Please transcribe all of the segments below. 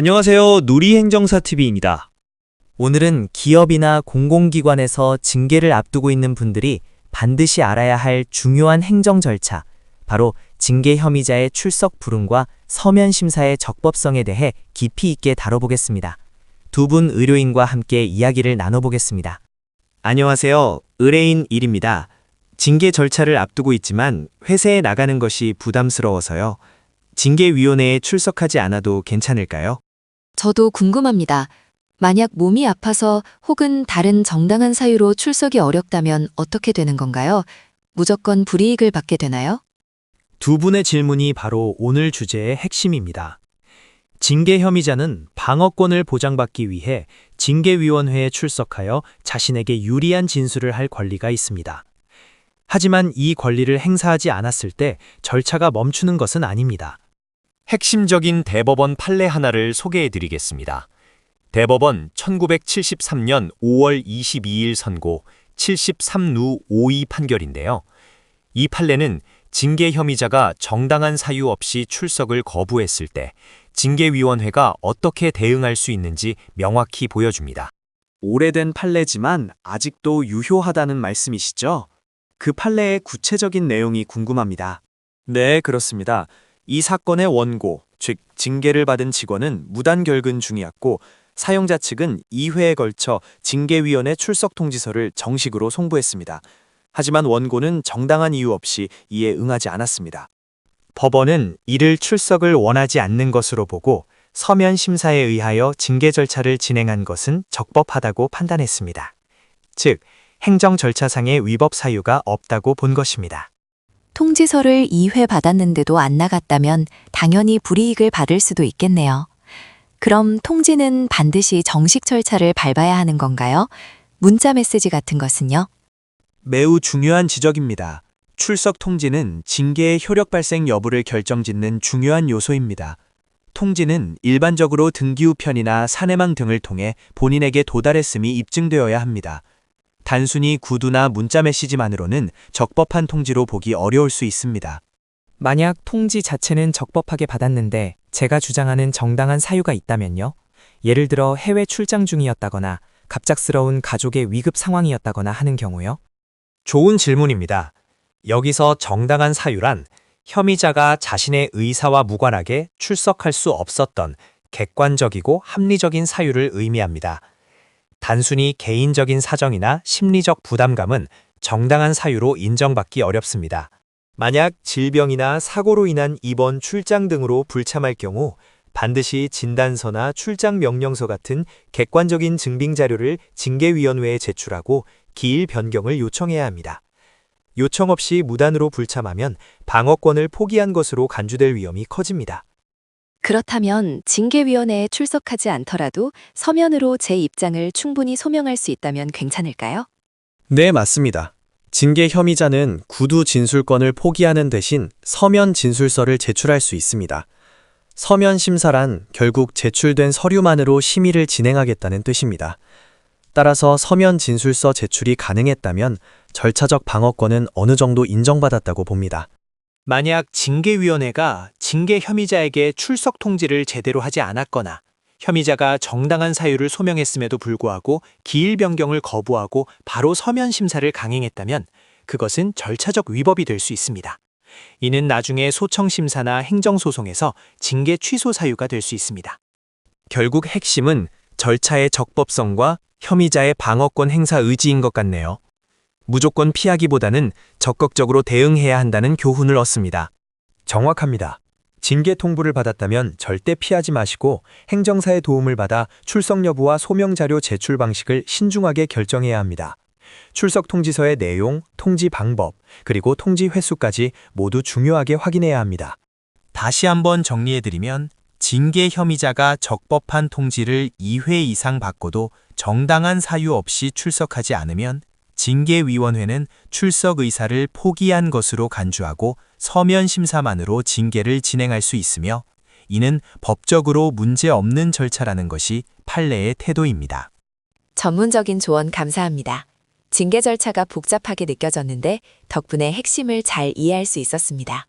안녕하세요. 누리행정사TV입니다. 오늘은 기업이나 공공기관에서 징계를 앞두고 있는 분들이 반드시 알아야 할 중요한 행정 절차, 바로 징계 혐의자의 출석 불응과 서면 심사의 적법성에 대해 깊이 있게 다뤄보겠습니다. 두 분 의료인과 함께 이야기를 나눠보겠습니다. 안녕하세요. 의뢰인 1입니다. 징계 절차를 앞두고 있지만 회사에 나가는 것이 부담스러워서요. 징계위원회에 출석하지 않아도 괜찮을까요? 저도 궁금합니다. 만약 몸이 아파서 혹은 다른 정당한 사유로 출석이 어렵다면 어떻게 되는 건가요? 무조건 불이익을 받게 되나요? 두 분의 질문이 바로 오늘 주제의 핵심입니다. 징계 혐의자는 방어권을 보장받기 위해 징계위원회에 출석하여 자신에게 유리한 진술을 할 권리가 있습니다. 하지만 이 권리를 행사하지 않았을 때 절차가 멈추는 것은 아닙니다. 핵심적인 대법원 판례 하나를 소개해드리겠습니다. 대법원 1973년 5월 22일 선고 73루 5의 판결인데요. 이 판례는 징계 혐의자가 정당한 사유 없이 출석을 거부했을 때 징계위원회가 어떻게 대응할 수 있는지 명확히 보여줍니다. 오래된 판례지만 아직도 유효하다는 말씀이시죠? 그 판례의 구체적인 내용이 궁금합니다. 네, 그렇습니다. 이 사건의 원고, 즉 징계를 받은 직원은 무단 결근 중이었고 사용자 측은 2회에 걸쳐 징계위원회 출석 통지서를 정식으로 송부했습니다. 하지만 원고는 정당한 이유 없이 이에 응하지 않았습니다. 법원은 이를 출석을 원하지 않는 것으로 보고 서면 심사에 의하여 징계 절차를 진행한 것은 적법하다고 판단했습니다. 즉, 행정 절차상의 위법 사유가 없다고 본 것입니다. 통지서를 2회 받았는데도 안 나갔다면 당연히 불이익을 받을 수도 있겠네요. 그럼 통지는 반드시 정식 절차를 밟아야 하는 건가요? 문자 메시지 같은 것은요? 매우 중요한 지적입니다. 출석 통지는 징계의 효력 발생 여부를 결정짓는 중요한 요소입니다. 통지는 일반적으로 등기우편이나 사내망 등을 통해 본인에게 도달했음이 입증되어야 합니다. 단순히 구두나 문자 메시지만으로는 적법한 통지로 보기 어려울 수 있습니다. 만약 통지 자체는 적법하게 받았는데 제가 주장하는 정당한 사유가 있다면요? 예를 들어 해외 출장 중이었다거나 갑작스러운 가족의 위급 상황이었다거나 하는 경우요? 좋은 질문입니다. 여기서 정당한 사유란 혐의자가 자신의 의사와 무관하게 출석할 수 없었던 객관적이고 합리적인 사유를 의미합니다. 단순히 개인적인 사정이나 심리적 부담감은 정당한 사유로 인정받기 어렵습니다. 만약 질병이나 사고로 인한 입원, 출장 등으로 불참할 경우 반드시 진단서나 출장 명령서 같은 객관적인 증빙 자료를 징계위원회에 제출하고 기일 변경을 요청해야 합니다. 요청 없이 무단으로 불참하면 방어권을 포기한 것으로 간주될 위험이 커집니다. 그렇다면 징계위원회에 출석하지 않더라도 서면으로 제 입장을 충분히 소명할 수 있다면 괜찮을까요? 네, 맞습니다. 징계 혐의자는 구두 진술권을 포기하는 대신 서면 진술서를 제출할 수 있습니다. 서면 심사란 결국 제출된 서류만으로 심의를 진행하겠다는 뜻입니다. 따라서 서면 진술서 제출이 가능했다면 절차적 방어권은 어느 정도 인정받았다고 봅니다. 만약 징계위원회가 징계 혐의자에게 출석 통지를 제대로 하지 않았거나 혐의자가 정당한 사유를 소명했음에도 불구하고 기일 변경을 거부하고 바로 서면 심사를 강행했다면 그것은 절차적 위법이 될 수 있습니다. 이는 나중에 소청 심사나 행정소송에서 징계 취소 사유가 될 수 있습니다. 결국 핵심은 절차의 적법성과 혐의자의 방어권 행사 의지인 것 같네요. 무조건 피하기보다는 적극적으로 대응해야 한다는 교훈을 얻습니다. 정확합니다. 징계 통보를 받았다면 절대 피하지 마시고 행정사의 도움을 받아 출석 여부와 소명 자료 제출 방식을 신중하게 결정해야 합니다. 출석 통지서의 내용, 통지 방법, 그리고 통지 횟수까지 모두 중요하게 확인해야 합니다. 다시 한번 정리해드리면 징계 혐의자가 적법한 통지를 2회 이상 받고도 정당한 사유 없이 출석하지 않으면 징계위원회는 출석 의사를 포기한 것으로 간주하고 서면 심사만으로 징계를 진행할 수 있으며 이는 법적으로 문제없는 절차라는 것이 판례의 태도입니다. 전문적인 조언 감사합니다. 징계 절차가 복잡하게 느껴졌는데 덕분에 핵심을 잘 이해할 수 있었습니다.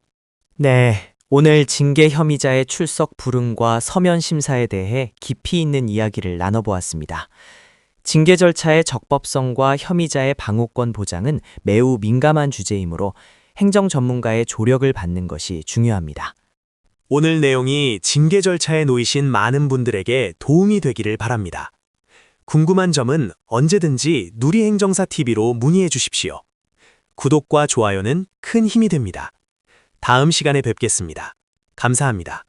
네, 오늘 징계 혐의자의 출석 불응과 서면 심사에 대해 깊이 있는 이야기를 나눠보았습니다. 징계 절차의 적법성과 혐의자의 방어권 보장은 매우 민감한 주제이므로 행정 전문가의 조력을 받는 것이 중요합니다. 오늘 내용이 징계 절차에 놓이신 많은 분들에게 도움이 되기를 바랍니다. 궁금한 점은 언제든지 누리행정사TV로 문의해 주십시오. 구독과 좋아요는 큰 힘이 됩니다. 다음 시간에 뵙겠습니다. 감사합니다.